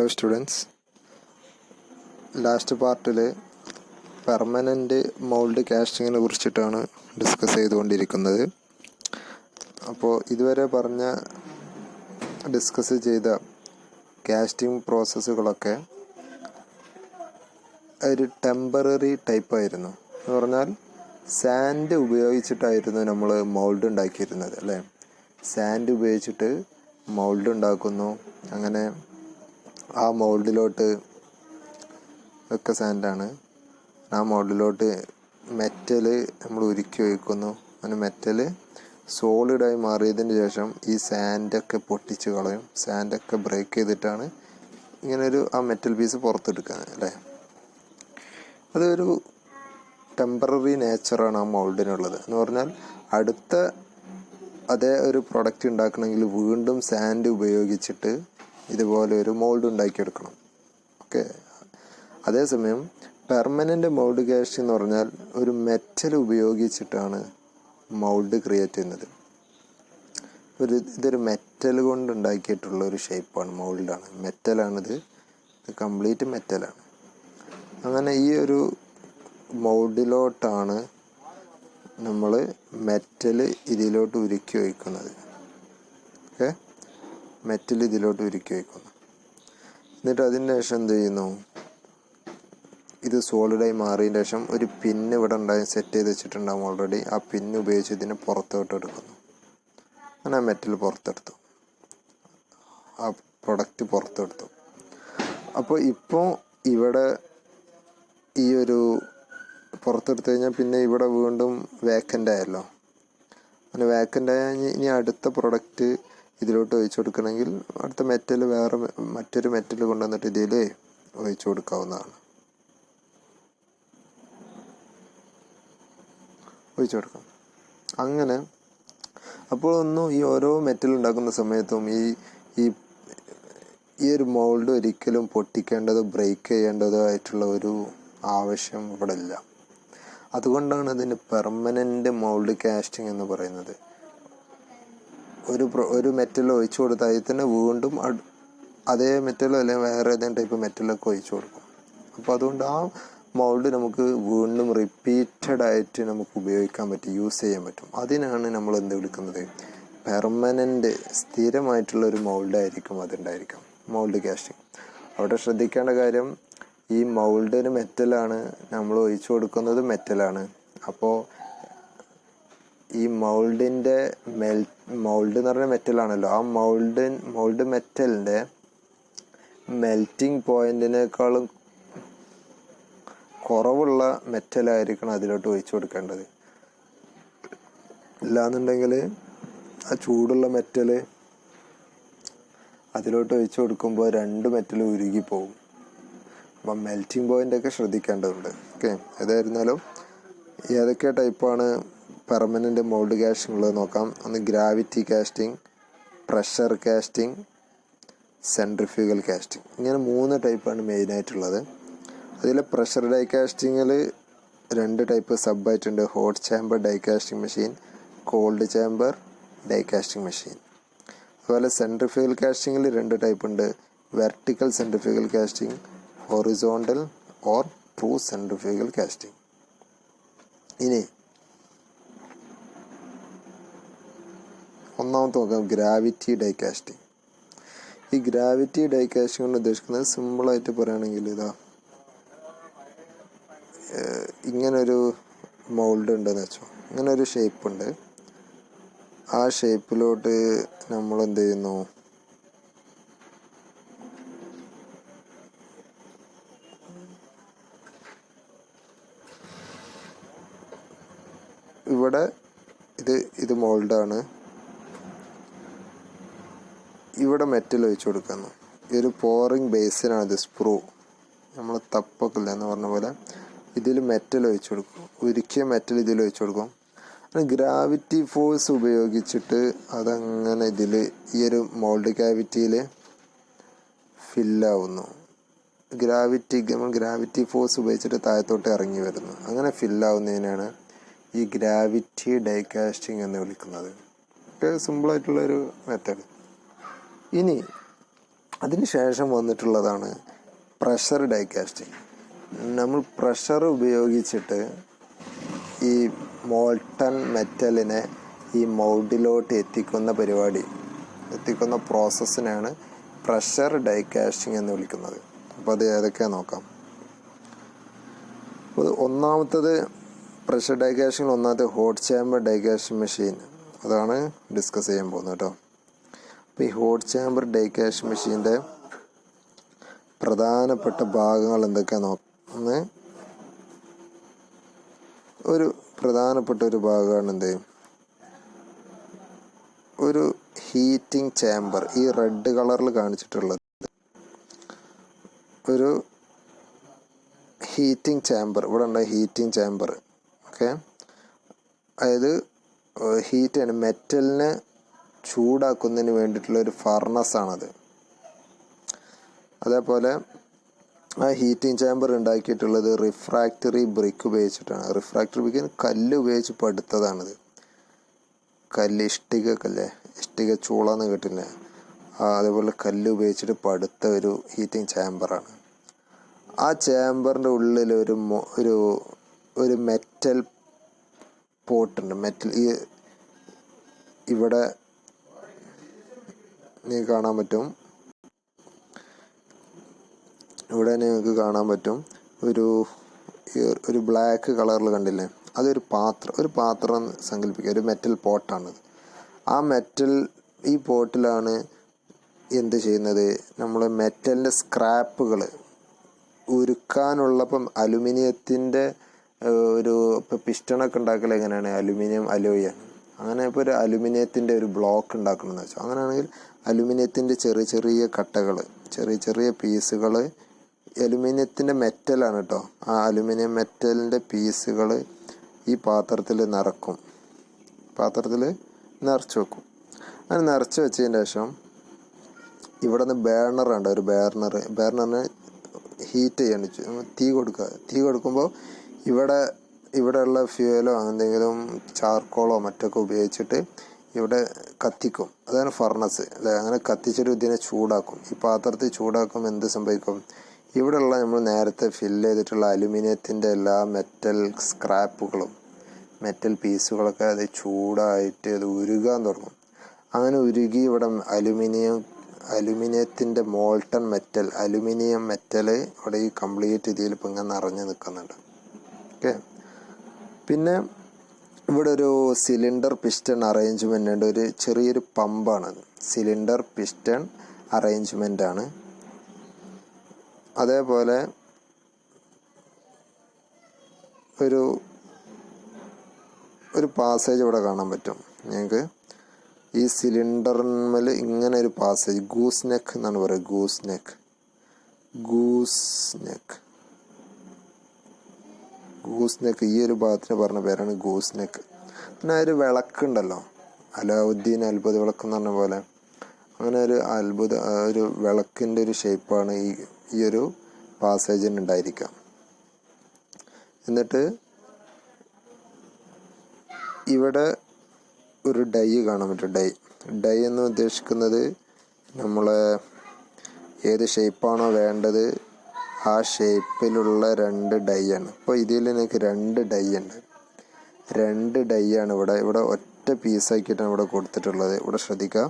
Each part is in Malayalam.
ഹലോ സ്റ്റുഡൻസ്, ലാസ്റ്റ് പാർട്ടിൽ പെർമനൻ്റ് മൗൾഡ് കാസ്റ്റിങ്ങിനെ കുറിച്ചിട്ടാണ് ഡിസ്കസ് ചെയ്തുകൊണ്ടിരിക്കുന്നത്. അപ്പോൾ ഇതുവരെ ഡിസ്കസ് ചെയ്ത കാസ്റ്റിംഗ് പ്രോസസ്സുകളൊക്കെ ഒരു ടെമ്പററി ടൈപ്പായിരുന്നു. എന്ന് പറഞ്ഞാൽ സാൻഡ് ഉപയോഗിച്ചിട്ടായിരുന്നു നമ്മൾ മൗൾഡ് ഉണ്ടാക്കിയിരുന്നത്, അല്ലേ? സാൻഡ് ഉപയോഗിച്ചിട്ട് മൗൾഡ് ഉണ്ടാക്കുന്നു. അങ്ങനെ ആ മൗൾഡിലോട്ട് ഒക്കെ സാൻഡാണ്. ആ മൗൾഡിലോട്ട് മെറ്റൽ നമ്മൾ ഉരുക്കി വയ്ക്കുന്നു. അങ്ങനെ മെറ്റൽ സോളിഡായി മാറിയതിന് ശേഷം ഈ സാൻഡൊക്കെ പൊട്ടിച്ച് കളയും. സാൻഡൊക്കെ ബ്രേക്ക് ചെയ്തിട്ടാണ് ഇങ്ങനൊരു ആ മെറ്റൽ പീസ് പുറത്തെടുക്കുന്നത്, അല്ലേ? അതൊരു ടെമ്പററി നേച്ചറാണ് ആ മൗൾഡിനുള്ളത്. എന്ന് പറഞ്ഞാൽ അടുത്ത അതേ ഒരു പ്രൊഡക്റ്റ് ഉണ്ടാക്കണമെങ്കിൽ വീണ്ടും സാൻഡ് ഉപയോഗിച്ചിട്ട് ഇതുപോലെ ഒരു മൗൾഡ് ഉണ്ടാക്കിയെടുക്കണം. ഓക്കെ. അതേസമയം പെർമനൻ്റ് മൗൾഡ് കാസ്റ്റിംഗ് എന്ന് പറഞ്ഞാൽ ഒരു മെറ്റൽ ഉപയോഗിച്ചിട്ടാണ് മൗൾഡ് ക്രിയേറ്റ് ചെയ്യുന്നത്. ഇതൊരു മെറ്റൽ കൊണ്ട് ഉണ്ടാക്കിയിട്ടുള്ള ഒരു ഷേപ്പാണ്, മൗൾഡാണ്, മെറ്റലാണിത്. ഇത് കംപ്ലീറ്റ് മെറ്റലാണ്. അങ്ങനെ ഈ ഒരു മൗൾഡിലോട്ടാണ് നമ്മൾ മെറ്റൽ ഇതിലോട്ട് ഉരുക്കി വയ്ക്കുന്നത്. ഓക്കെ, മെറ്റൽ ഇതിലോട്ട് ഉരുക്കി വയ്ക്കുന്നു. എന്നിട്ട് അതിന് ശേഷം എന്ത് ചെയ്യുന്നു? ഇത് സോളിഡായി മാറിയതിന് ശേഷം ഒരു പിന്ന് ഇവിടെ സെറ്റ് ചെയ്ത് വെച്ചിട്ടുണ്ടാകും ഓൾറെഡി. ആ പിന്ന് ഉപയോഗിച്ച് ഇതിനെ പുറത്തോട്ട് എടുക്കുന്നു. അങ്ങനെ ആ മെറ്റൽ പുറത്തെടുത്തു, ആ പ്രൊഡക്റ്റ് പുറത്തെടുത്തു. അപ്പോൾ ഇപ്പോൾ ഇവിടെ ഈ ഒരു പുറത്തെടുത്തു കഴിഞ്ഞാൽ പിന്നെ ഇവിടെ വീണ്ടും വേക്കൻ്റ് ആയല്ലോ. അങ്ങനെ വേക്കൻ്റ് ആയ ഇനി അടുത്ത പ്രൊഡക്റ്റ് ഇതിലോട്ട് ഒഴിച്ചു കൊടുക്കണമെങ്കിൽ അടുത്ത മെറ്റൽ മറ്റൊരു മെറ്റൽ കൊണ്ടുവന്നിട്ട് ഇതിൽ ഒഴിച്ചു കൊടുക്കാവുന്നതാണ്. ഒഴിച്ചു കൊടുക്കാം. അങ്ങനെ അപ്പോൾ ഈ ഓരോ മെറ്റൽ ഉണ്ടാക്കുന്ന സമയത്തും ഈ ഒരു മൗൾഡ് ഒരിക്കലും പൊട്ടിക്കേണ്ടതോ ബ്രേക്ക് ചെയ്യേണ്ടതോ ആയിട്ടുള്ള ഒരു ആവശ്യം ഇവിടെ ഇല്ല. അതുകൊണ്ടാണ് ഇതിന് പെർമനൻ്റ് മൗൾഡ് കാസ്റ്റിംഗ് എന്ന് പറയുന്നത്. ഒരു മെറ്റൽ ഒഴിച്ചു കൊടുത്താൽ അതിൽ തന്നെ വീണ്ടും അതേ മെറ്റലോ അല്ലെങ്കിൽ വേറെ ഏതെങ്കിലും ടൈപ്പ് മെറ്റലൊക്കെ ഒഴിച്ചു കൊടുക്കും. അപ്പോൾ അതുകൊണ്ട് ആ മൗൾഡ് നമുക്ക് വീണ്ടും റിപ്പീറ്റഡ് ആയിട്ട് നമുക്ക് ഉപയോഗിക്കാൻ പറ്റും, യൂസ് ചെയ്യാൻ പറ്റും. അതിനാണ് നമ്മൾ എന്ത് വിളിക്കുന്നത്? പെർമനൻ്റ്, സ്ഥിരമായിട്ടുള്ള ഒരു മൗൾഡായിരിക്കും അതുണ്ടായിരിക്കും മൗൾഡ് കാസ്റ്റിംഗ്. അവിടെ ശ്രദ്ധിക്കേണ്ട കാര്യം, ഈ മൗൾഡിന് മെറ്റലാണ്, നമ്മൾ ഒഴിച്ചു കൊടുക്കുന്നത് മെറ്റലാണ്. അപ്പോൾ ഈ മൗൾഡിൻ്റെ മൗൾഡ് എന്ന് പറഞ്ഞാൽ മെറ്റലാണല്ലോ. ആ മൗൾഡ് മെറ്റലിൻ്റെ മെൽറ്റിംഗ് പോയിന്റിനേക്കാളും കുറവുള്ള മെറ്റലായിരിക്കണം അതിലോട്ട് ഒഴിച്ചു കൊടുക്കേണ്ടത്. ഇല്ലാന്നുണ്ടെങ്കിൽ ആ ചൂടുള്ള മെറ്റൽ അതിലോട്ട് ഒഴിച്ചു കൊടുക്കുമ്പോൾ രണ്ട് മെറ്റൽ ഉരുകിപ്പോവും. അപ്പം മെൽറ്റിംഗ് പോയിൻ്റൊക്കെ ശ്രദ്ധിക്കേണ്ടതുണ്ട്. ഓക്കെ, ഏതായിരുന്നാലും ഏതൊക്കെ ടൈപ്പാണ് പെർമനൻ്റ് മൗൾഡ് കാസ്റ്റിംഗ് ഉള്ളത് നോക്കാം. ഒന്ന് gravity casting, pressure casting, centrifugal casting. ഇങ്ങനെ 3 ടൈപ്പാണ് മെയിനായിട്ടുള്ളത്. അതിൽ പ്രഷർ ഡൈ കാസ്റ്റിങ്ങിൽ 2 ടൈപ്പ് സബായിട്ടുണ്ട്. Hot chamber die casting machine, cold chamber die casting machine. അതുപോലെ സെൻട്രിഫ്യൂഗൽ കാസ്റ്റിങ്ങിൽ 2 ടൈപ്പ് ഉണ്ട്. Vertical centrifugal casting, horizontal or true centrifugal casting. ഇനി ഒന്നാമത്തെ നോക്കാം, ഗ്രാവിറ്റി ഡൈ കാസ്റ്റിംഗ്. ഈ ഗ്രാവിറ്റി ഡൈ കാസ്റ്റിംഗ് കൊണ്ട് ഉദ്ദേശിക്കുന്നത് സിമ്പിളായിട്ട് പറയുകയാണെങ്കിൽ ഇങ്ങനൊരു മൗൾഡ് ഉണ്ടെന്ന് വെച്ചോ, ഇങ്ങനൊരു ഷേപ്പ് ഉണ്ട്. ആ ഷേപ്പിലോട്ട് നമ്മൾ എന്ത് ചെയ്യുന്നു? ഇവിടെ ഇത് മൗൾഡാണ്. ഇവിടെ മെറ്റൽ ഒഴിച്ചു കൊടുക്കുന്നു. ഈ ഒരു പോറിങ് ബേസിനാണ് ഇത്, സ്പ്രൂ, നമ്മൾ തപ്പൊക്കെ ഇല്ല എന്ന് പറഞ്ഞ പോലെ ഇതിൽ മെറ്റൽ ഒഴിച്ചു കൊടുക്കും. ഉരുക്കിയ മെറ്റൽ ഇതിൽ ഒഴിച്ചു കൊടുക്കും. ഗ്രാവിറ്റി ഫോഴ്സ് ഉപയോഗിച്ചിട്ട് അതങ്ങനെ ഈ ഒരു മൗൾഡ് ക്യാവിറ്റിയിൽ ഫില്ലാവുന്നു. ഗ്രാവിറ്റി ഫോഴ്സ് ഉപയോഗിച്ചിട്ട് താഴത്തോട്ട് ഇറങ്ങി വരുന്നു. അങ്ങനെ ഫില്ലാവുന്നതിനാണ് ഈ ഗ്രാവിറ്റി ഡൈ കാസ്റ്റിംഗ് എന്ന് വിളിക്കുന്നത്. സിമ്പിളായിട്ടുള്ളൊരു മെത്തേഡ്. ഇനി അതിനുശേഷം വന്നിട്ടുള്ളതാണ് പ്രഷർ ഡൈ കാസ്റ്റിംഗ്. നമ്മൾ പ്രഷർ ഉപയോഗിച്ചിട്ട് ഈ മോൾട്ടൺ മെറ്റലിനെ ഈ മൗഡിലോട്ട് എത്തിക്കുന്ന പ്രോസസ്സിനാണ് പ്രഷർ ഡൈ കാസ്റ്റിംഗ് എന്ന് വിളിക്കുന്നത്. അപ്പോൾ അത് ഏതൊക്കെയാണെന്ന് നോക്കാം. ഒന്നാമത്തത് പ്രഷർ ഡൈ കാസ്റ്റിംഗ്, ഒന്നാമത്തെ hot chamber die casting machine, അതാണ് ഡിസ്കസ് ചെയ്യാൻ പോകുന്നത് കേട്ടോ. അപ്പോൾ ഈ ഹോട്ട് ചാമ്പർ ഡൈ കാസ്റ്റിംഗ് മെഷീൻ്റെ പ്രധാനപ്പെട്ട ഭാഗങ്ങൾ എന്തൊക്കെയാണെന്ന് നോക്കാം. ഒരു പ്രധാനപ്പെട്ട ഒരു ഭാഗമാണ് ഒരു ഹീറ്റിംഗ് ചാമ്പർ. ഈ റെഡ് കളറിൽ കാണിച്ചിട്ടുള്ളത് ഒരു ഹീറ്റിംഗ് ചാമ്പർ. ഇവിടെ ഉണ്ട് ഹീറ്റിംഗ് ചാമ്പർ. ഓക്കെ, അതായത് ഹീറ്റാണ്, മെറ്റലിനെ ചൂടാക്കുന്നതിന് വേണ്ടിയിട്ടുള്ള ഒരു ഫർണസാണത്. അതേപോലെ ആ ഹീറ്റിംഗ് ചാമ്പർ ഉണ്ടാക്കിയിട്ടുള്ളത് റിഫ്രാക്ടറി ബ്രിക്ക് ഉപയോഗിച്ചിട്ടാണ്. റിഫ്രാക്ടറി ബ്രിക്ക് കല്ല് ഉപയോഗിച്ച് പടുത്തതാണിത്. ഇഷ്ടിക ചൂളന്ന് കേട്ടില്ലേ, അതേപോലെ കല്ല് ഉപയോഗിച്ചിട്ട് പടുത്ത ഒരു ഹീറ്റിംഗ് ചാമ്പറാണ്. ആ ചാമ്പറിൻ്റെ ഉള്ളിൽ ഒരു മെറ്റൽ പോട്ടുണ്ട്. ഈ ഇവിടെ നിങ്ങൾക്ക് കാണാൻ പറ്റും ഒരു ബ്ലാക്ക് കളറിൽ കണ്ടില്ലേ, അതൊരു പാത്രം സങ്കല്പിക്കുക, ഒരു മെറ്റൽ പോട്ടാണത്. ഈ പോട്ടിലാണ് എന്ത് ചെയ്യുന്നത്, നമ്മൾ മെറ്റലിൻ്റെ സ്ക്രാപ്പുകൾ ഉരുക്കാനുള്ളപ്പം അലുമിനിയത്തിൻ്റെ ഇപ്പോൾ പിസ്റ്റണൊക്കെ ഉണ്ടാക്കൽ എങ്ങനെയാണ്, അലുമിനിയം അലോയാണ്. അങ്ങനെ ഇപ്പോൾ ഒരു അലുമിനിയത്തിൻ്റെ ഒരു ബ്ലോക്ക് ഉണ്ടാക്കണമെന്ന് വെച്ചാൽ, അങ്ങനെയാണെങ്കിൽ അലുമിനിയത്തിൻ്റെ ചെറിയ കട്ടകൾ, ചെറിയ പീസുകൾ, അലുമിനിയത്തിൻ്റെ മെറ്റലാണ് കേട്ടോ. ആ അലുമിനിയം മെറ്റലിൻ്റെ പീസുകൾ ഈ പാത്രത്തിൽ നിറച്ച് വെക്കും. അങ്ങനെ നിറച്ച് വെച്ചതിന് ശേഷം ഇവിടെ നിന്ന് ബേർണറുണ്ട്, ഒരു ബേർണറിന് ഹീറ്റ് ചെയ്യാൻ തീ കൊടുക്കുമ്പോൾ ഇവിടെയുള്ള ഫ്യൂവലോ എന്തെങ്കിലും ചാർക്കോളോ മറ്റൊക്കെ ഉപയോഗിച്ചിട്ട് ഇവിടെ കത്തിക്കും. അതാണ് ഫർണസ് അല്ലേ. അങ്ങനെ കത്തിച്ചിട്ട് ഇതിനെ ചൂടാക്കും. ഈ പാത്രത്തിൽ ചൂടാക്കുമ്പോൾ എന്ത് സംഭവിക്കും, ഇവിടെയുള്ള നമ്മൾ നേരത്തെ ഫില്ല് ചെയ്തിട്ടുള്ള അലുമിനിയത്തിൻ്റെ എല്ലാ മെറ്റൽ സ്ക്രാപ്പുകളും മെറ്റൽ പീസുകളൊക്കെ അത് ചൂടായിട്ട് അത് ഉരുകാൻ തുടങ്ങും. അങ്ങനെ ഉരുകി ഇവിടെ അലുമിനിയത്തിൻ്റെ മോൾട്ടൺ മെറ്റൽ, അലുമിനിയം മെറ്റൽ ഇവിടെ ഈ കംപ്ലീറ്റ് ഇതിൽ ഇപ്പം ഇങ്ങനെ നിറഞ്ഞു നിൽക്കുന്നുണ്ട്. ഓക്കെ, പിന്നെ ഇവിടെ ഒരു സിലിണ്ടർ പിസ്റ്റൺ അറേഞ്ച്മെൻ്റ് ഉണ്ട്. ഒരു ചെറിയൊരു പമ്പാണത്, സിലിണ്ടർ പിസ്റ്റൺ അറേഞ്ച്മെൻ്റ് ആണ്. അതേപോലെ ഒരു പാസേജ് ഇവിടെ കാണാൻ പറ്റും ഞങ്ങൾക്ക്. ഈ സിലിണ്ടറിന്മേൽ ഇങ്ങനെ ഒരു പാസേജ്, ഗൂസ് നെക്ക് എന്നാണ് പറയുക. ഗൂസ് നെക്ക് ഈ ഒരു ഭാഗത്തിന് പറഞ്ഞ പേരാണ് ഗൂസ് നെക്ക്. പിന്നെ ഒരു വിളക്കുണ്ടല്ലോ, അലാവുദ്ദീൻ അത്ഭുത വിളക്ക് എന്ന് പറഞ്ഞ പോലെ, അങ്ങനെ ഒരു വിളക്കിൻ്റെ ഒരു ഷേപ്പാണ് ഈ ഒരു പാസേജിന് ഉണ്ടായിരിക്കാം. എന്നിട്ട് ഇവിടെ ഒരു ഡൈ കാണാൻ പറ്റും. ഡൈ എന്ന് ഉദ്ദേശിക്കുന്നത് നമ്മൾ ഏത് ഷേപ്പാണോ വേണ്ടത് ആ ഷേപ്പിലുള്ള 2 ഡൈ ആണ്. ഇപ്പോൾ ഇതിൽ എനിക്ക് 2 ഡൈ ഉണ്ട്. 2 ഡൈ ആണ് ഇവിടെ ഒറ്റ പീസാക്കിയിട്ടാണ് ഇവിടെ കൊടുത്തിട്ടുള്ളത്. ഇവിടെ ശ്രദ്ധിക്കുക,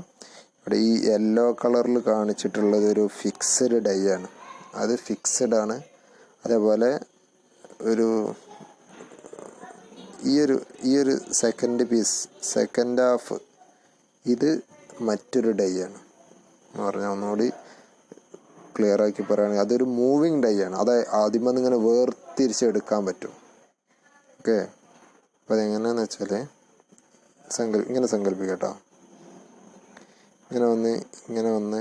ഇവിടെ ഈ യെല്ലോ കളറിൽ കാണിച്ചിട്ടുള്ളത് ഒരു ഫിക്സഡ് ഡൈ ആണ്, അത് ഫിക്സഡ് ആണ്. അതേപോലെ ഈ ഒരു സെക്കൻഡ് ഹാഫ് ഇത് മറ്റൊരു ഡൈ ആണ് എന്ന് പറഞ്ഞാൽ, ഒന്നുകൂടി ക്ലിയർ ആക്കി പറയുകയാണെങ്കിൽ അതൊരു മൂവിങ് ഡൈ ആണ്. അത് ആദ്യമേ ഇങ്ങനെ വേർതിരിച്ചെടുക്കാൻ പറ്റും. ഓക്കെ, അപ്പോൾ അതെങ്ങനെയാണെന്ന് വെച്ചാൽ ഇങ്ങനെ സങ്കല്പിക്കാം കേട്ടോ. ഇങ്ങനെ വന്ന്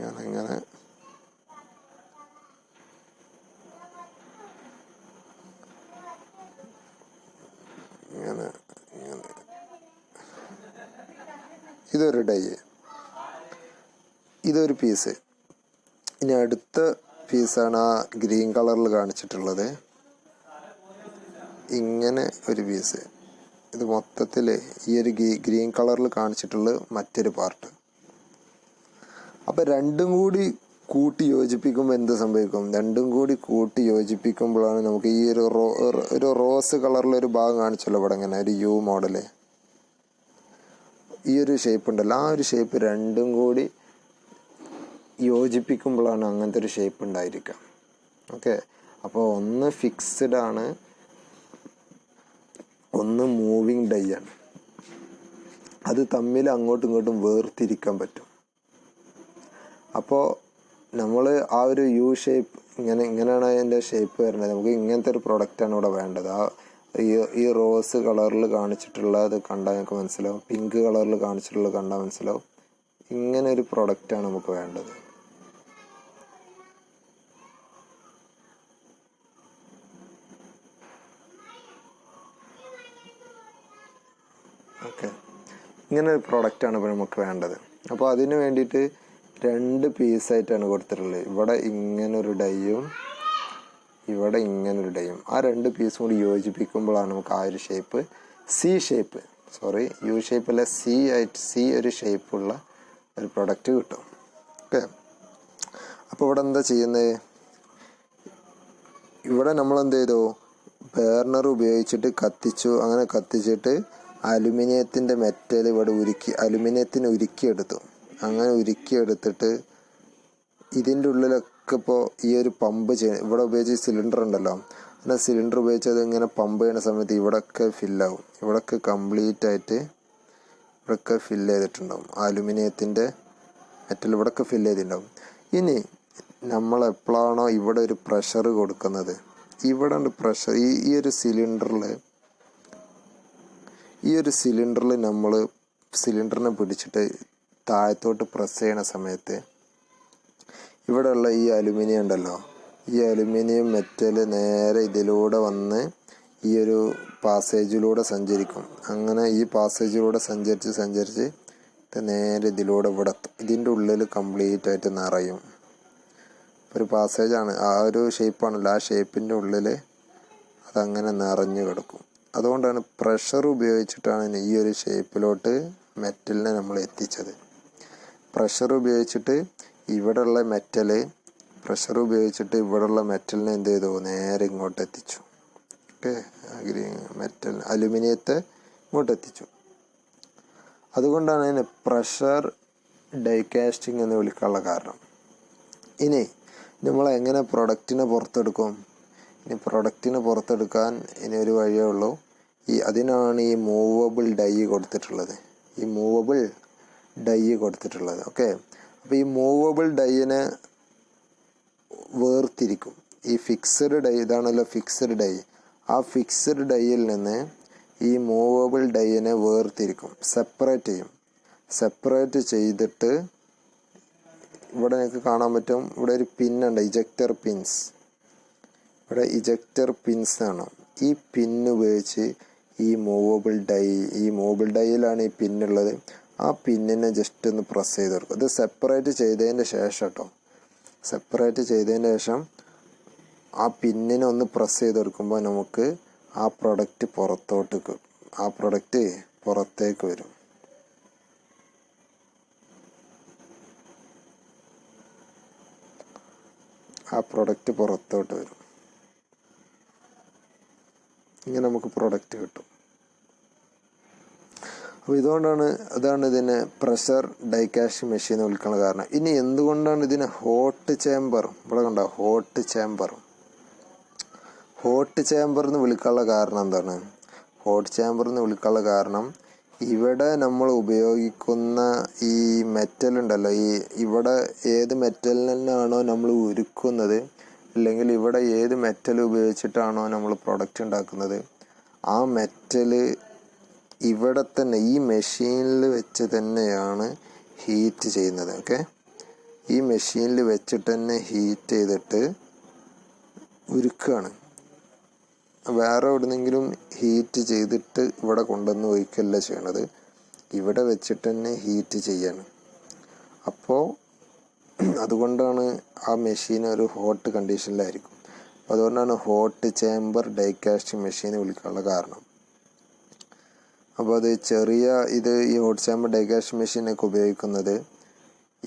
ഇങ്ങനെ ഇതൊരു ഡൈ, ഇതൊരു പീസ്. ഇനി അടുത്ത പീസാണ് ആ ഗ്രീൻ കളറിൽ കാണിച്ചിട്ടുള്ളത്. ഇങ്ങനെ ഒരു പീസ്. ഇത് മൊത്തത്തിൽ ഈ ഒരു ഗ്രീൻ കളറിൽ കാണിച്ചിട്ടുള്ളത് മറ്റൊരു പാർട്ട്. അപ്പോൾ രണ്ടും കൂടി കൂട്ടി യോജിപ്പിക്കുമ്പോൾ എന്ത് സംഭവിക്കും? രണ്ടും കൂടി കൂട്ടി യോജിപ്പിക്കുമ്പോഴാണ് നമുക്ക് ഈ ഒരു റോസ് കളറിലൊരു ഭാഗം കാണിച്ചല്ലോ ഇവിടെ, ഇങ്ങനെ ഒരു യു മോഡല്, ഈ ഒരു ഷേപ്പ് ഉണ്ടല്ലോ, ആ ഒരു ഷേപ്പ് രണ്ടും കൂടി യോജിപ്പിക്കുമ്പോഴാണ് അങ്ങനത്തെ ഒരു ഷേപ്പ് ഉണ്ടായിരിക്കുക. ഓക്കെ, അപ്പോൾ ഒന്ന് ഫിക്സ്ഡ് ആണ്, ഒന്ന് മൂവിങ് ഡൈ ആണ്. അത് തമ്മിൽ അങ്ങോട്ടും ഇങ്ങോട്ടും വേർതിരിക്കാൻ പറ്റും. അപ്പോൾ നമ്മൾ ആ ഒരു യു ഷേപ്പ് ഇങ്ങനെയാണ് അതിൻ്റെ ഷേപ്പ് വരുന്നത്. നമുക്ക് ഇങ്ങനത്തെ ഒരു പ്രൊഡക്റ്റാണ് ഇവിടെ വേണ്ടത്. ഈ റോസ് കളറിൽ കാണിച്ചിട്ടുള്ളത് കണ്ടാൽ നമുക്ക് മനസ്സിലാവും, പിങ്ക് കളറിൽ കാണിച്ചിട്ടുള്ളത് കണ്ടാൽ മനസ്സിലാവും. ഇങ്ങനെ ഒരു പ്രൊഡക്റ്റാണ് നമുക്ക് വേണ്ടത്. ഓക്കെ, ഇങ്ങനെ ഒരു പ്രൊഡക്റ്റാണ് ഇപ്പോൾ നമുക്ക് വേണ്ടത്. അപ്പോൾ അതിന് വേണ്ടിയിട്ട് 2 പീസായിട്ടാണ് കൊടുത്തിട്ടുള്ളത്. ഇവിടെ ഇങ്ങനൊരു ഡൈയും ഇവിടെ ഇങ്ങനൊരു ഡൈയും. ആ 2 പീസും കൂടി യോജിപ്പിക്കുമ്പോഴാണ് നമുക്ക് ആ ഒരു ഷേപ്പ്, യു ഷേപ്പല്ല, സി ഒരു ഷേപ്പുള്ള ഒരു പ്രൊഡക്റ്റ് കിട്ടും. ഓക്കെ, അപ്പോൾ ഇവിടെ എന്താ ചെയ്യുന്നത്? ഇവിടെ നമ്മൾ എന്ത് ചെയ്തു? ബേർണർ ഉപയോഗിച്ചിട്ട് കത്തിച്ചു. അങ്ങനെ കത്തിച്ചിട്ട് അലുമിനിയത്തിൻ്റെ മെറ്റൽ ഇവിടെ അലുമിനിയത്തിന് ഉരുക്കിയെടുത്തു. അങ്ങനെ ഉരുക്കിയെടുത്തിട്ട് ഇതിൻ്റെ ഉള്ളിലൊക്കെ ഇപ്പോൾ ഈ ഒരു പമ്പ് ഇവിടെ ഉപയോഗിച്ച് സിലിണ്ടർ ഉണ്ടല്ലോ, അങ്ങനെ സിലിണ്ടർ ഉപയോഗിച്ച് അത് ഇങ്ങനെ പമ്പ് ചെയ്യുന്ന സമയത്ത് ഇവിടെയൊക്കെ ഫില്ലാവും. ഇവിടെയൊക്കെ കംപ്ലീറ്റ് ആയിട്ട് ഇവിടെയൊക്കെ ഫില്ല് ചെയ്തിട്ടുണ്ടാവും. അലുമിനിയത്തിൻ്റെ മെറ്റൽ ഇവിടെയൊക്കെ ഫില്ല് ചെയ്തിട്ടുണ്ടാവും. ഇനി നമ്മൾ എപ്പോഴാണോ ഇവിടെ ഒരു പ്രഷർ കൊടുക്കുന്നത്, ഇവിടെ ഉണ്ട് പ്രഷർ, ഈ ഒരു സിലിണ്ടറിൽ നമ്മൾ സിലിണ്ടറിനെ പിടിച്ചിട്ട് താഴത്തോട്ട് പ്രസ് ചെയ്യണ സമയത്ത് ഇവിടെയുള്ള ഈ അലുമിനിയം ഉണ്ടല്ലോ, ഈ അലുമിനിയം മെറ്റൽ നേരെ ഇതിലൂടെ വന്ന് ഈ ഒരു പാസേജിലൂടെ സഞ്ചരിക്കും. അങ്ങനെ ഈ പാസേജിലൂടെ സഞ്ചരിച്ച് നേരെ ഇതിലൂടെ ഇവിടെ എത്തും. ഇതിൻ്റെ ഉള്ളിൽ കംപ്ലീറ്റ് ആയിട്ട് നിറയും. ഒരു പാസേജാണ്, ആ ഒരു ഷേപ്പാണല്ലോ, ആ ഷേപ്പിൻ്റെ ഉള്ളിൽ അതങ്ങനെ നിറഞ്ഞു കിടക്കും. അതുകൊണ്ടാണ് പ്രഷർ ഉപയോഗിച്ചിട്ടാണ് ഈ ഒരു ഷേപ്പിലോട്ട് മെറ്റലിനെ നമ്മൾ എത്തിച്ചത്. പ്രഷർ ഉപയോഗിച്ചിട്ട് ഇവിടെയുള്ള മെറ്റലിനെ എന്ത് ചെയ്തു? നേരെ ഇങ്ങോട്ട് എത്തിച്ചു. ഓക്കെ, അലുമിനിയത്തെ ഇങ്ങോട്ട് എത്തിച്ചു. അതുകൊണ്ടാണ് അതിനെ പ്രഷർ ഡൈ കാസ്റ്റിംഗ് എന്ന് വിളിക്കാനുള്ള കാരണം. ഇനി നമ്മൾ എങ്ങനെ പ്രൊഡക്റ്റിനെ പുറത്തെടുക്കും? ഇനി പ്രൊഡക്റ്റിനെ പുറത്തെടുക്കാൻ ഇനി ഒരു വഴിയേ ഉള്ളൂ. അതിനാണ് ഈ മൂവബിൾ ഡൈ കൊടുത്തിട്ടുള്ളത്. ഓക്കെ, അപ്പോൾ ഈ മൂവബിൾ ഡൈനെ വേർതിരിക്കും. ഈ ഫിക്സഡ് ഡൈ, ഇതാണല്ലോ ഫിക്സഡ് ഡൈ, ആ ഫിക്സഡ് ഡൈയിൽ നിന്ന് ഈ മൂവബിൾ ഡൈനെ വേർതിരിക്കും, സെപ്പറേറ്റ് ചെയ്യും. സെപ്പറേറ്റ് ചെയ്തിട്ട് ഇവിടെ നിങ്ങൾക്ക് കാണാൻ പറ്റും, ഇവിടെ ഒരു പിന്നുണ്ട്, ഇജക്ടർ പിൻസ് ആണ്. ഈ പിന്ന് ഉപയോഗിച്ച് ഈ മൂവബിൾ ഡൈയിലാണ് ഈ പിന്നുള്ളത്. ആ പിന്നിനെ ജസ്റ്റ് ഒന്ന് പ്രസ് ചെയ്ത് കൊടുക്കും. ഇത് സെപ്പറേറ്റ് ചെയ്തതിന് ശേഷം ആ പിന്നിനെ ഒന്ന് പ്രസ് ചെയ്ത് കൊടുക്കുമ്പോൾ നമുക്ക് ആ പ്രൊഡക്റ്റ് പുറത്തേക്ക് വരും. ഇങ്ങനെ നമുക്ക് പ്രൊഡക്റ്റ് കിട്ടും. അപ്പോൾ അതാണ് ഇതിനെ പ്രഷർ ഡൈ കാസ്റ്റിംഗ് മെഷീൻ എന്ന് വിളിക്കുന്ന കാരണം. ഇനി എന്തുകൊണ്ടാണ് ഇതിനെ ഹോട്ട് ചേമ്പർ എന്ന് വിളിക്കാനുള്ള കാരണം എന്താണ്? ഹോട്ട് ചേമ്പർ എന്ന് വിളിക്കാനുള്ള കാരണം, ഇവിടെ നമ്മൾ ഉപയോഗിക്കുന്ന ഈ മെറ്റൽ ഉണ്ടല്ലോ, ഇവിടെ ഏത് മെറ്റലിനാണോ നമ്മൾ ഉരുക്കുന്നത്, അല്ലെങ്കിൽ ഇവിടെ ഏത് മെറ്റൽ ഉപയോഗിച്ചിട്ടാണോ നമ്മൾ പ്രൊഡക്റ്റ് ഉണ്ടാക്കുന്നത്, ആ മെറ്റൽ ഇവിടെ തന്നെ ഈ മെഷീനിൽ വെച്ച് തന്നെയാണ് ഹീറ്റ് ചെയ്യുന്നത്. ഓക്കെ, ഈ മെഷീനിൽ വെച്ചിട്ട് തന്നെ ഹീറ്റ് ചെയ്തിട്ട് ഉരുക്കുകയാണ്. വേറെ എവിടെന്നെങ്കിലും ഹീറ്റ് ചെയ്തിട്ട് ഇവിടെ കൊണ്ടുവന്ന് ഒഴിക്കല്ല ചെയ്യണത്, ഇവിടെ വെച്ചിട്ട് തന്നെ ഹീറ്റ് ചെയ്യാണ്. അപ്പോൾ അതുകൊണ്ടാണ് ആ മെഷീൻ ഒരു ഹോട്ട് കണ്ടീഷനിലായിരിക്കും. അതുകൊണ്ടാണ് hot chamber dye casting machine വിളിക്കാനുള്ള കാരണം. അപ്പോൾ ഈ ഹോട്ട് ചേമ്പർ ഡൈ കാസ്റ്റിംഗ് മെഷീനൊക്കെ ഉപയോഗിക്കുന്നത്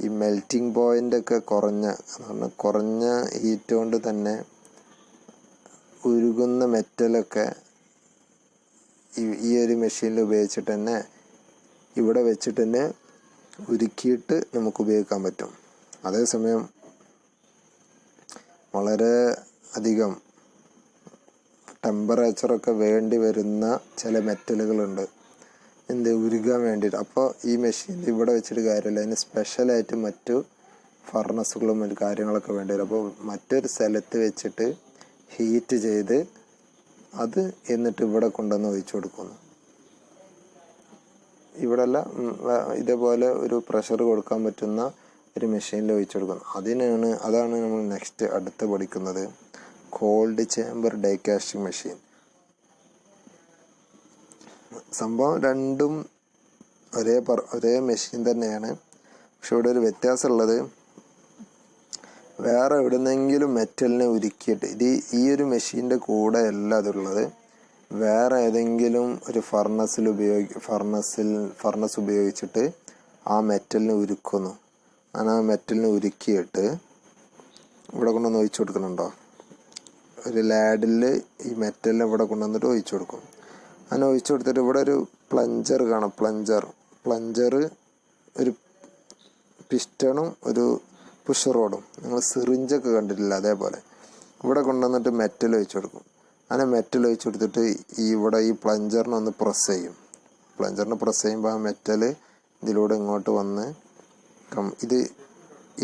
ഈ മെൽറ്റിംഗ് പോയിൻ്റൊക്കെ കുറഞ്ഞ ഹീറ്റ് കൊണ്ട് തന്നെ ഉരുകുന്ന മെറ്റലൊക്കെ ഈ ഒരു മെഷീനിൽ ഉപയോഗിച്ചിട്ട് തന്നെ ഇവിടെ വെച്ചിട്ട് തന്നെ ഉരുക്കിയിട്ട് നമുക്ക് ഉപയോഗിക്കാൻ പറ്റും. അതേസമയം വളരെ അധികം ടെമ്പറേച്ചറൊക്കെ വേണ്ടി വരുന്ന ചില മെറ്റലുകളുണ്ട് ഉരുകാൻ വേണ്ടിയിട്ട്. അപ്പോൾ ഈ മെഷീൻ ഇവിടെ വെച്ചിട്ട് കാര്യമില്ല, അതിന് സ്പെഷ്യലായിട്ട് മറ്റു ഫർണസുകളും മറ്റു കാര്യങ്ങളൊക്കെ വേണ്ടി വരും. അപ്പോൾ മറ്റൊരു സ്ഥലത്ത് വെച്ചിട്ട് ഹീറ്റ് ചെയ്ത് അത് എന്നിട്ട് ഇവിടെ കൊണ്ടുവന്ന് ഒഴിച്ചു കൊടുക്കുന്നു. ഇവിടെല്ല ഇതേപോലെ ഒരു പ്രഷർ കൊടുക്കാൻ പറ്റുന്ന ഒരു മെഷീനിൽ ഒഴിച്ചു കൊടുക്കുന്നു. അതാണ് നമ്മൾ നെക്സ്റ്റ് അടുത്ത് പഠിക്കുന്നത്, cold chamber die casting machine. സംഭവം രണ്ടും ഒരേ മെഷീൻ തന്നെയാണ്. പക്ഷെ ഇവിടെ ഒരു വ്യത്യാസമുള്ളത്, വേറെ എവിടുന്നെങ്കിലും മെറ്റലിനെ ഉരുക്കിയിട്ട് ഈ ഒരു മെഷീൻ്റെ കൂടെ അല്ല അതുള്ളത്, വേറെ ഏതെങ്കിലും ഒരു ഫർണസ് ഉപയോഗിച്ചിട്ട് ആ മെറ്റലിനെ ഉരുക്കുന്നു. അങ്ങനെ ആ മെറ്റലിനെ ഉരുക്കിയിട്ട് ഇവിടെ കൊണ്ടുവന്ന് ഒഴിച്ചു കൊടുക്കുന്നുണ്ടോ, ഒരു ലാഡിൽ ഈ മെറ്റലിനെ ഇവിടെ കൊണ്ടുവന്നിട്ട് ഒഴിച്ചു കൊടുക്കും. അങ്ങനെ ഒഴിച്ചു കൊടുത്തിട്ട് ഇവിടെ ഒരു പ്ലഞ്ചർ കാണാം. പ്ലഞ്ചർ ഒരു പിസ്റ്റണും ഒരു പുഷ് റോഡും, നിങ്ങൾ സിറിഞ്ചൊക്കെ കണ്ടിട്ടില്ല, അതേപോലെ ഇവിടെ കൊണ്ടുവന്നിട്ട് മെറ്റൽ ഒഴിച്ചു കൊടുക്കും. അങ്ങനെ മെറ്റൽ ഒഴിച്ചു കൊടുത്തിട്ട് ഇവിടെ ഈ പ്ലഞ്ചറിനൊന്ന് പ്രസ് ചെയ്യും. പ്രസ് ചെയ്യുമ്പോൾ ആ മെറ്റൽ ഇതിലൂടെ ഇങ്ങോട്ട് വന്ന്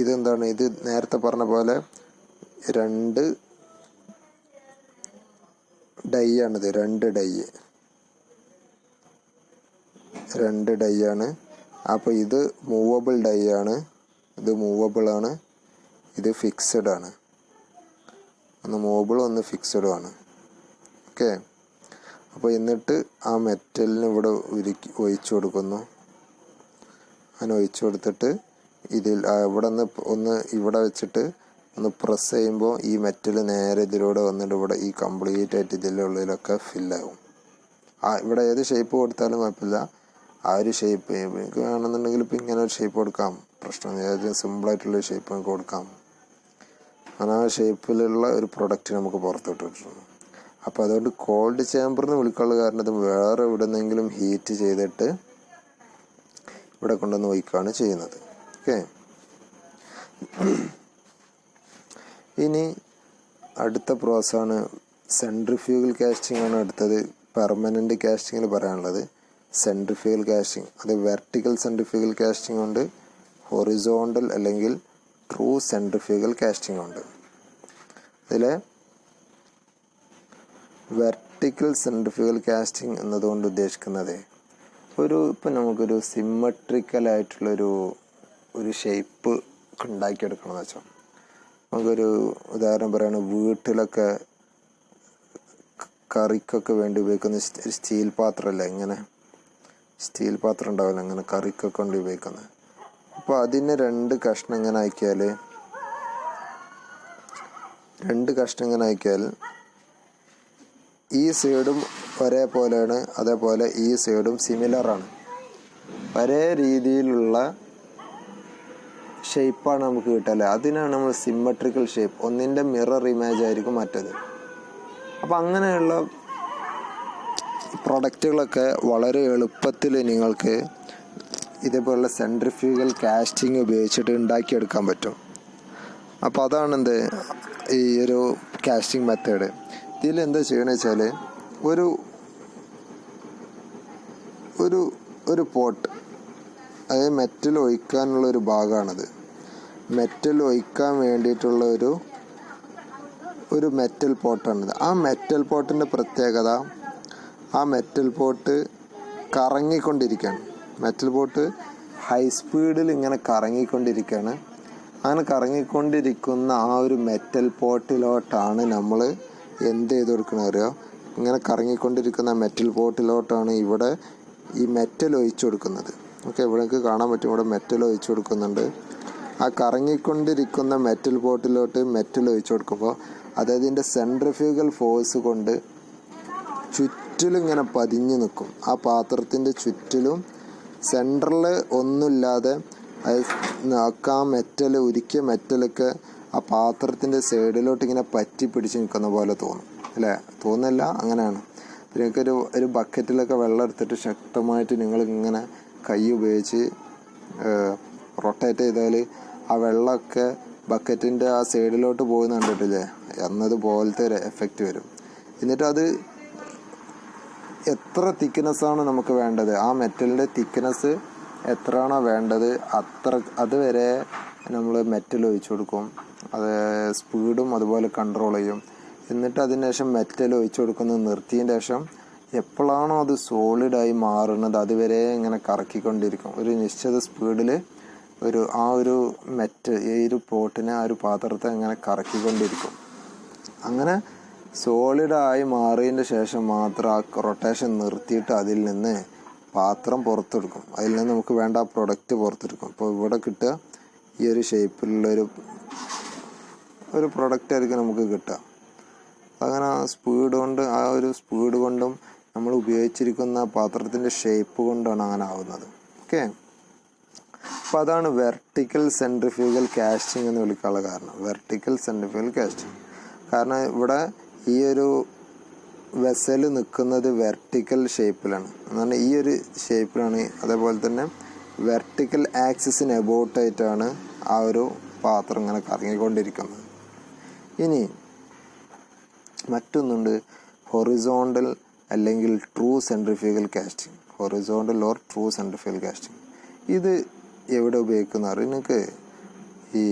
ഇതെന്താണ്, ഇത് നേരത്തെ പറഞ്ഞ പോലെ രണ്ട് ഡൈ ആണിത്. രണ്ട് ഡൈ ആണ്. അപ്പോൾ ഇത് മൂവബിൾ ഡൈ ആണ്, ഇത് മൂവബിൾ ആണ്, ഇത് ഫിക്സഡ് ആണ്. ഒന്ന് മൂവബിളും ഒന്ന് ഫിക്സഡും ആണ്. ഓക്കെ. അപ്പോൾ എന്നിട്ട് ആ മെറ്റലിന് ഇവിടെ ഒഴിച്ചു കൊടുക്കുന്നു. അങ്ങനെ ഒഴിച്ചു കൊടുത്തിട്ട് ഇവിടെ വെച്ചിട്ട് ഒന്ന് പ്രസ് ചെയ്യുമ്പോൾ ഈ മെറ്റൽ നേരെ ഇതിലൂടെ വന്നിട്ട് ഇവിടെ ഈ കംപ്ലീറ്റ് ആയിട്ട് ഇതിലുള്ളിലൊക്കെ ഫില്ലാകും. ഇവിടെ ഏത് ഷേപ്പ് കൊടുത്താലും കുഴപ്പമില്ല, ആ ഒരു ഷേപ്പ് എനിക്ക് വേണമെന്നുണ്ടെങ്കിൽ ഇപ്പം ഇങ്ങനെ ഒരു ഷേപ്പ് കൊടുക്കാം, പ്രശ്നം ഏത് സിമ്പിളായിട്ടുള്ളൊരു ഷേപ്പ് നമുക്ക് കൊടുക്കാം. അങ്ങനെ ആ ഷേപ്പിലുള്ള ഒരു പ്രൊഡക്റ്റ് നമുക്ക് പുറത്തോട്ട് കിട്ടുന്നു. അപ്പോൾ അതുകൊണ്ട് കോൾഡ് ചേമ്പറിന് വിളിക്കാനുള്ള കാരണം അത് വേറെ എവിടെന്നെങ്കിലും ഹീറ്റ് ചെയ്തിട്ട് ഇവിടെ കൊണ്ടുവന്ന് ഒഴിക്കുകയാണ് ചെയ്യുന്നത്. ഓക്കെ. ഇനി അടുത്ത പ്രോസസ്സാണ് സെൻട്രിഫ്യൂഗൽ കാസ്റ്റിംഗ് ആണ് അടുത്തത്. പെർമനൻ്റ് കാസ്റ്റിങ്ങിൽ പറയാനുള്ളത് സെൻട്രിഫ്യൂഗൽ കാസ്റ്റിംഗ്. അത് വെർട്ടിക്കൽ സെൻട്രിഫ്യൂഗൽ കാസ്റ്റിംഗ് ഉണ്ട്, ഹൊറിസോണ്ടൽ അല്ലെങ്കിൽ ട്രൂ സെൻട്രിഫ്യൂഗൽ കാസ്റ്റിംഗ് ഉണ്ട്. ഇതിൽ വെർട്ടിക്കൽ സെൻട്രിഫ്യൂഗൽ കാസ്റ്റിംഗ് എന്നതുകൊണ്ട് ഉദ്ദേശിക്കുന്നത് ഇപ്പം നമുക്കൊരു സിമ്മട്രിക്കലായിട്ടുള്ളൊരു ഷേപ്പ് ഉണ്ടാക്കിയെടുക്കണമെന്ന് വെച്ചാൽ, നമുക്കൊരു ഉദാഹരണം പറയുകയാണ്, വീട്ടിലൊക്കെ കറിക്കൊക്കെ വേണ്ടി ഉപയോഗിക്കുന്ന ഒരു സ്റ്റീൽ പാത്രമല്ലേ, ഇങ്ങനെ സ്റ്റീൽ പാത്രം ഉണ്ടാവില്ല, അങ്ങനെ കറിക്കൊക്കെ കൊണ്ട് ഉപയോഗിക്കുന്നത്. അപ്പോൾ അതിന് രണ്ട് കഷ്ണം ഇങ്ങനെ ആക്കിയാൽ ഈ സൈഡും ഒരേപോലെയാണ്, അതേപോലെ ഈ സൈഡും സിമിലറാണ്. ഒരേ രീതിയിലുള്ള ഷേപ്പാണ് നമുക്ക് കിട്ടല്ലേ, അതിനാണ് നമ്മൾ സിമ്മട്രിക്കൽ ഷേപ്പ്. ഒന്നിൻ്റെ മിറർ ഇമേജ് ആയിരിക്കും മറ്റത്. അപ്പം അങ്ങനെയുള്ള പ്രൊഡക്റ്റുകളൊക്കെ വളരെ എളുപ്പത്തിൽ നിങ്ങൾക്ക് ഇതേപോലുള്ള സെൻട്രിഫ്യൂഗൽ കാസ്റ്റിംഗ് ഉപയോഗിച്ചിട്ട് ഉണ്ടാക്കിയെടുക്കാൻ പറ്റും. അപ്പോൾ അതാണ് ഈ ഒരു കാസ്റ്റിംഗ് മെത്തേഡ്. ഇതിൽ എന്താ ചെയ്യണമെന്ന് വെച്ചാൽ ഒരു പോട്ട്, അതായത് മെറ്റൽ ഒഴിക്കാനുള്ള ഒരു ഭാഗമാണത്. മെറ്റൽ ഒഴിക്കാൻ വേണ്ടിയിട്ടുള്ള ഒരു മെറ്റൽ പോട്ടാണിത്. ആ മെറ്റൽ പോട്ടിൻ്റെ പ്രത്യേകത, ആ മെറ്റൽ പോട്ട് കറങ്ങിക്കൊണ്ടിരിക്കുകയാണ്. മെറ്റൽ പോട്ട് ഹൈ സ്പീഡിൽ ഇങ്ങനെ കറങ്ങിക്കൊണ്ടിരിക്കുകയാണ്. അങ്ങനെ കറങ്ങിക്കൊണ്ടിരിക്കുന്ന ആ ഒരു മെറ്റൽ പോട്ടിലോട്ടാണ് നമ്മൾ എന്ത് ചെയ്ത് കൊടുക്കണമെന്ന് അറിയാം, ഇങ്ങനെ കറങ്ങിക്കൊണ്ടിരിക്കുന്ന മെറ്റൽ പോട്ടിലോട്ടാണ് ഇവിടെ ഈ മെറ്റൽ ഒഴിച്ചു കൊടുക്കുന്നത്. ഓക്കെ, ഇവിടേക്ക് കാണാൻ പറ്റും, ഇവിടെ മെറ്റൽ ഒഴിച്ചു കൊടുക്കുന്നുണ്ട്. ആ കറങ്ങിക്കൊണ്ടിരിക്കുന്ന മെറ്റൽ പോട്ടിലോട്ട് മെറ്റൽ ഒഴിച്ചു കൊടുക്കുമ്പോൾ അതതിൻ്റെ സെൻട്രിഫ്യൂഗൽ ഫോഴ്സ് കൊണ്ട് ചുറ്റിലും ഇങ്ങനെ പതിഞ്ഞു നിൽക്കും. ആ പാത്രത്തിൻ്റെ ചുറ്റിലും സെൻറ്ററിൽ ഒന്നുമില്ലാതെ അത് ആ മെറ്റൽ ഉരുക്കിയ മെറ്റലൊക്കെ ആ പാത്രത്തിൻ്റെ സൈഡിലോട്ട് ഇങ്ങനെ പറ്റി പിടിച്ച് നിൽക്കുന്ന പോലെ തോന്നും അല്ലേ? തോന്നില്ല, അങ്ങനെയാണ്. നിങ്ങൾക്കൊരു ബക്കറ്റിലൊക്കെ വെള്ളം എടുത്തിട്ട് ശക്തമായിട്ട് നിങ്ങളിങ്ങനെ കൈ ഉപയോഗിച്ച് റൊട്ടേറ്റ് ചെയ്താൽ ആ വെള്ളമൊക്കെ ബക്കറ്റിൻ്റെ ആ സൈഡിലോട്ട് പോകുന്ന കണ്ടിട്ടില്ലേ? എന്നതുപോലത്തെ ഒരു എഫക്റ്റ് വരും. എന്നിട്ട് അത് എത്ര തിക്നെസ്സാണ് നമുക്ക് വേണ്ടത്, ആ മെറ്റലിൻ്റെ തിക്നെസ് എത്രയാണോ വേണ്ടത് അതുവരെ നമ്മൾ മെറ്റൽ ഒഴിച്ചു കൊടുക്കും. അത് സ്പീഡും അതുപോലെ കൺട്രോൾ ചെയ്യും. എന്നിട്ട് അതിന് ശേഷം മെറ്റൽ ഒഴിച്ചു കൊടുക്കുന്നത് നിർത്തിയതിന് ശേഷം എപ്പോഴാണോ അത് സോളിഡായി മാറുന്നത് അതുവരെ ഇങ്ങനെ കറക്കിക്കൊണ്ടിരിക്കും. ഒരു നിശ്ചിത സ്പീഡിൽ ആ ഒരു ഈ ഒരു പോട്ടിനെ, ആ ഒരു പാത്രത്തെ ഇങ്ങനെ കറക്കിക്കൊണ്ടിരിക്കും. അങ്ങനെ സോളിഡായി മാറിയതിൻ്റെ ശേഷം മാത്രം ആ റൊട്ടേഷൻ നിർത്തിയിട്ട് അതിൽ നിന്ന് പാത്രം പുറത്തെടുക്കും. അതിൽ നിന്ന് നമുക്ക് വേണ്ട ആ പ്രൊഡക്റ്റ് പുറത്തെടുക്കും. അപ്പോൾ ഇവിടെ കിട്ടുക ഈ ഒരു ഷേപ്പിലുള്ളൊരു പ്രൊഡക്റ്റ് ആയിരിക്കും നമുക്ക് കിട്ടുക. അങ്ങനെ ആ ഒരു സ്പീഡ് കൊണ്ടും നമ്മൾ ഉപയോഗിച്ചിരിക്കുന്ന പാത്രത്തിൻ്റെ ഷേപ്പ് കൊണ്ടാണ് അങ്ങനെ ആവുന്നത്. ഓക്കെ, അപ്പോൾ അതാണ് വെർട്ടിക്കൽ സെൻട്രിഫ്യൂഗൽ കാസ്റ്റിംഗ് എന്ന് വിളിക്കാനുള്ള കാരണം. വെർട്ടിക്കൽ സെൻട്രിഫ്യൂഗൽ കാസ്റ്റിംഗ് കാരണം ഇവിടെ ഈ ഒരു വെസൽ നിൽക്കുന്നത് വെർട്ടിക്കൽ ഷേപ്പിലാണ്, എന്നാൽ ഈ ഒരു ഷേപ്പിലാണ്. അതേപോലെ തന്നെ വെർട്ടിക്കൽ ആക്സിസിന് എബോട്ടായിട്ടാണ് ആ ഒരു പാത്രം ഇങ്ങനെ കറങ്ങിക്കൊണ്ടിരിക്കുന്നത്. ഇനി മറ്റൊന്നുണ്ട്, ഹൊറിസോണ്ടൽ അല്ലെങ്കിൽ true centrifugal casting. Horizontal or true centrifugal casting ഇത് എവിടെ ഉപയോഗിക്കുന്ന നിങ്ങൾക്ക് ഈ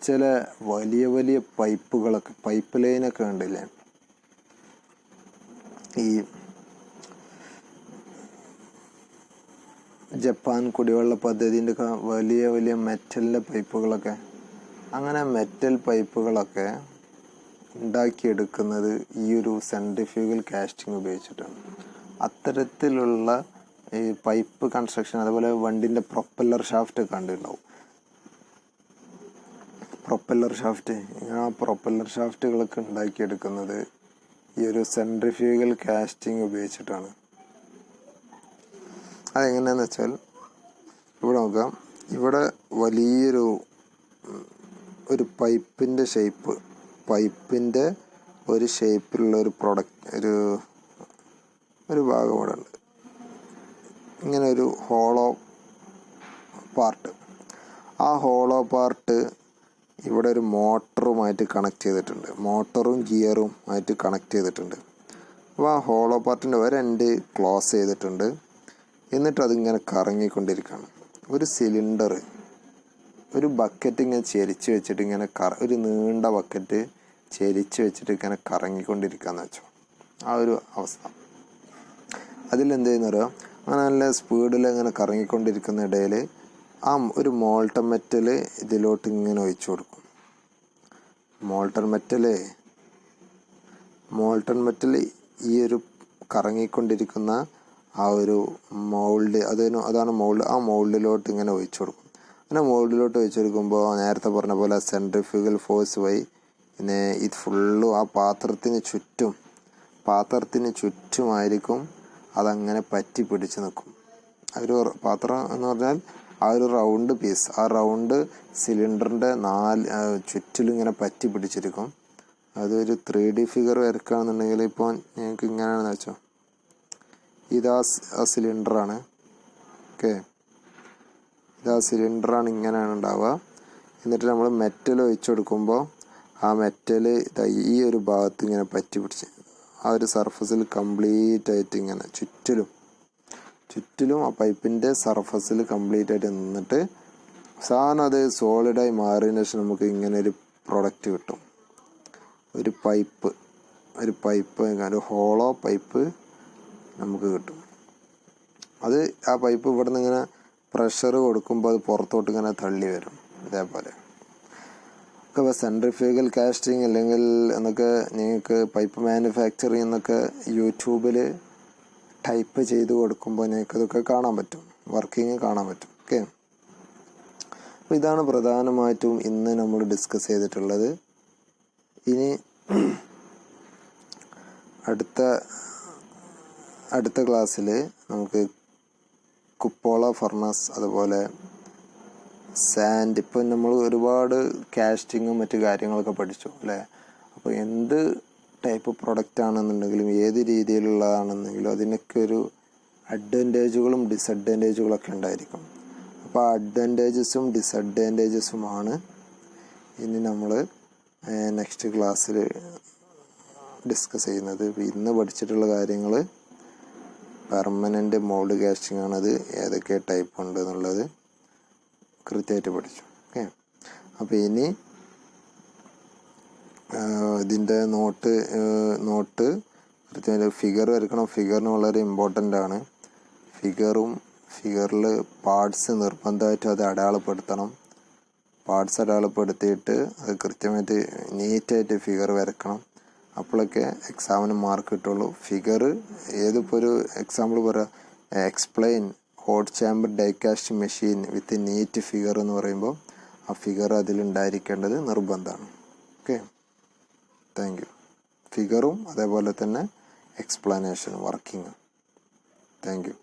ചില വലിയ വലിയ പൈപ്പ് ലൈനൊക്കെ ഉണ്ടല്ലേ, ഈ ജപ്പാൻ കുടിവെള്ള പദ്ധതിൻ്റെ ഒക്കെ വലിയ വലിയ മെറ്റലിൻ്റെ പൈപ്പുകളൊക്കെ, അങ്ങനെ മെറ്റൽ പൈപ്പുകളൊക്കെ ഉണ്ടാക്കിയെടുക്കുന്നത് ഈ ഒരു സെൻട്രിഫ്യൂഗൽ കാസ്റ്റിംഗ് ഉപയോഗിച്ചിട്ടാണ്. അത്തരത്തിലുള്ള ഈ പൈപ്പ് കൺസ്ട്രക്ഷൻ, അതുപോലെ വണ്ടിൻ്റെ പ്രൊപ്പല്ലർ ഷാഫ്റ്റ് കണ്ടിട്ടുണ്ടാവും. പ്രൊപ്പല്ലർ ഷാഫ്റ്റ്, ആ പ്രൊപ്പല്ലർ ഷാഫ്റ്റുകളൊക്കെ ഉണ്ടാക്കിയെടുക്കുന്നത് ഈ ഒരു സെൻട്രിഫ്യൂഗൽ കാസ്റ്റിംഗ് ഉപയോഗിച്ചിട്ടാണ്. അതെങ്ങനെയാണെന്ന് വെച്ചാൽ ഇവിടെ നോക്കാം. ഇവിടെ വലിയൊരു പൈപ്പിൻ്റെ ഒരു ഷേപ്പിലുള്ള ഒരു ഒരു ഭാഗം ഇവിടെ ഉണ്ട്. ഇങ്ങനെ ഒരു ഹോളോ പാർട്ട്. ആ ഹോളോ പാർട്ട് ഇവിടെ ഒരു മോട്ടറുമായിട്ട് കണക്ട് ചെയ്തിട്ടുണ്ട്. മോട്ടറും ഗിയറും ആയിട്ട് കണക്ട് ചെയ്തിട്ടുണ്ട്. അപ്പോൾ ആ ഹോളോ പാർട്ടിൻ്റെ ഒരെൻഡ് ക്ലോസ് ചെയ്തിട്ടുണ്ട്. എന്നിട്ട് അതിങ്ങനെ കറങ്ങിക്കൊണ്ടിരിക്കുകയാണ്. ഒരു സിലിണ്ടർ, ഒരു ബക്കറ്റ് ഇങ്ങനെ ചെരിച്ച് വെച്ചിട്ട് ഇങ്ങനെ ഒരു നീണ്ട ബക്കറ്റ് ചെരിച്ച് വെച്ചിട്ട് ഇങ്ങനെ കറങ്ങിക്കൊണ്ടിരിക്കുകയെന്ന് വെച്ചോ, ആ ഒരു അവസ്ഥ. അതിലെന്ത് ചെയ്യുന്നറിയോ, അങ്ങനെ നല്ല സ്പീഡിൽ ഇങ്ങനെ കറങ്ങിക്കൊണ്ടിരിക്കുന്ന ഇടയിൽ ആ ഒരു മോൾട്ടൺ മെറ്റൽ ഇതിലോട്ട് ഇങ്ങനെ ഒഴിച്ചു കൊടുക്കും. മോൾട്ടൺ മെറ്റൽ ഈ ഒരു കറങ്ങിക്കൊണ്ടിരിക്കുന്ന ആ ഒരു മൗൾഡ്, അതാണ് മൗൾഡ്. ആ മൗൾഡിലോട്ട് ഇങ്ങനെ ഒഴിച്ചു കൊടുക്കും. അങ്ങനെ മൗൾഡിലോട്ട് ഒഴിച്ചു കൊടുക്കുമ്പോൾ നേരത്തെ പറഞ്ഞ പോലെ സെൻട്രിഫ്യൂഗൽ ഫോഴ്സ് വഴി പിന്നെ ഇത് ഫുള്ളും ആ പാത്രത്തിന് ചുറ്റുമായിരിക്കും അതങ്ങനെ പറ്റി പിടിച്ച് നിൽക്കും. ആ ഒരു പാത്രം എന്ന് പറഞ്ഞാൽ ആ ഒരു റൗണ്ട് പീസ്, ആ റൗണ്ട് സിലിണ്ടറിൻ്റെ ചുറ്റിലും ഇങ്ങനെ പറ്റി പിടിച്ചിരിക്കും. അതൊരു 3D ഫിഗർ വരക്കുകയാണെന്നുണ്ടെങ്കിൽ ഇപ്പോൾ ഞങ്ങൾക്ക് ഇങ്ങനെയാണെന്ന് വെച്ചോ, ഇതാ ആ സിലിണ്ടറാണ്. ഓക്കെ, ഇതാ സിലിണ്ടറാണ്, ഇങ്ങനെയാണ് ഉണ്ടാവുക. എന്നിട്ട് നമ്മൾ മെറ്റൽ ഒഴിച്ചു കൊടുക്കുമ്പോൾ ആ മെറ്റൽ ഈ ഒരു ഭാഗത്ത് ഇങ്ങനെ പറ്റി പിടിച്ച് ആ ഒരു സർഫസിൽ കംപ്ലീറ്റ് ആയിട്ട് ഇങ്ങനെ ചുറ്റിലും ആ പൈപ്പിൻ്റെ സർഫസിൽ കംപ്ലീറ്റ് ആയിട്ട് നിന്നിട്ട് സാധനം അത് സോളിഡായി മാറിയതിന് ശേഷം നമുക്ക് ഇങ്ങനെ ഒരു പ്രൊഡക്റ്റ് കിട്ടും. ഒരു ഹോളോ പൈപ്പ് നമുക്ക് കിട്ടും. അത് ആ പൈപ്പ് ഇവിടെ നിന്ന് ഇങ്ങനെ പ്രഷർ കൊടുക്കുമ്പോൾ അത് പുറത്തോട്ട് ഇങ്ങനെ തള്ളി വരും. ഇതേപോലെ ഒക്കെ സെൻട്രിഫ്യൂഗൽ കാസ്റ്റിംഗ് അല്ലെങ്കിൽ എന്നൊക്കെ നിങ്ങൾക്ക് പൈപ്പ് മാനുഫാക്ചറിങ് എന്നൊക്കെ യൂട്യൂബിൽ ടൈപ്പ് ചെയ്ത് കൊടുക്കുമ്പോൾ നിങ്ങൾക്ക് ഇതൊക്കെ കാണാൻ പറ്റും, വർക്കിംഗ് കാണാൻ പറ്റും. ഓക്കെ, അപ്പോൾ ഇതാണ് പ്രധാനമായിട്ടും ഇന്ന് നമ്മൾ ഡിസ്കസ് ചെയ്തിട്ടുള്ളത്. ഇനി അടുത്ത ക്ലാസ്സിൽ നമുക്ക് കുപ്പോള ഫർണസ്, അതുപോലെ സാൻഡ്. ഇപ്പം നമ്മൾ ഒരുപാട് കാസ്റ്റിങ്ങും മറ്റു കാര്യങ്ങളൊക്കെ പഠിച്ചു അല്ലേ. അപ്പോൾ എന്ത് ടൈപ്പ് പ്രൊഡക്റ്റ് ആണെന്നുണ്ടെങ്കിലും ഏത് രീതിയിലുള്ളതാണെന്നെങ്കിലും അതിനൊക്കെ ഒരു അഡ്വാൻറ്റേജുകളും ഡിസഡ്വാൻറ്റേജുകളൊക്കെ ഉണ്ടായിരിക്കും. അപ്പോൾ ആ അഡ്വാൻറ്റേജസും ഡിസഡ്വാൻറ്റേജസുമാണ് ഇനി നമ്മൾ നെക്സ്റ്റ് ക്ലാസ്സിൽ ഡിസ്കസ് ചെയ്യുന്നത്. ഇന്ന് പഠിച്ചിട്ടുള്ള കാര്യങ്ങൾ പെർമനൻ്റ് മോൾഡ് കാസ്റ്റിംഗ് ആണത്, ഏതൊക്കെ ടൈപ്പ് ഉണ്ട് എന്നുള്ളത് കൃത്യമായിട്ട് പഠിച്ചു. ഓക്കെ, അപ്പോൾ ഇനി ഇതിൻ്റെ നോട്ട് കൃത്യമായിട്ട് ഫിഗർ വരക്കണം. ഫിഗറിന് വളരെ ഇമ്പോർട്ടൻ്റ് ആണ്. ഫിഗറിൽ പാർട്സ് നിർബന്ധമായിട്ടും അത് അടയാളപ്പെടുത്തണം. പാർട്സ് അടയാളപ്പെടുത്തിയിട്ട് അത് കൃത്യമായിട്ട് നീറ്റായിട്ട് ഫിഗർ വരക്കണം. അപ്പോഴൊക്കെ എക്സാമിന് മാർക്ക് കിട്ടുള്ളൂ. ഫിഗർ ഏതിപ്പോൾ ഒരു എക്സാമ്പിൾ പറയാം, explain hot chamber die cast machine with neat figure എന്ന് പറയുമ്പോൾ ആ ഫിഗർ അതിലുണ്ടായിരിക്കേണ്ടത് നിർബന്ധമാണ്. Okay, thank you. ഫിഗറും അതേപോലെ തന്നെ എക്സ്പ്ലനേഷൻ വർക്കിംഗ്. Thank you.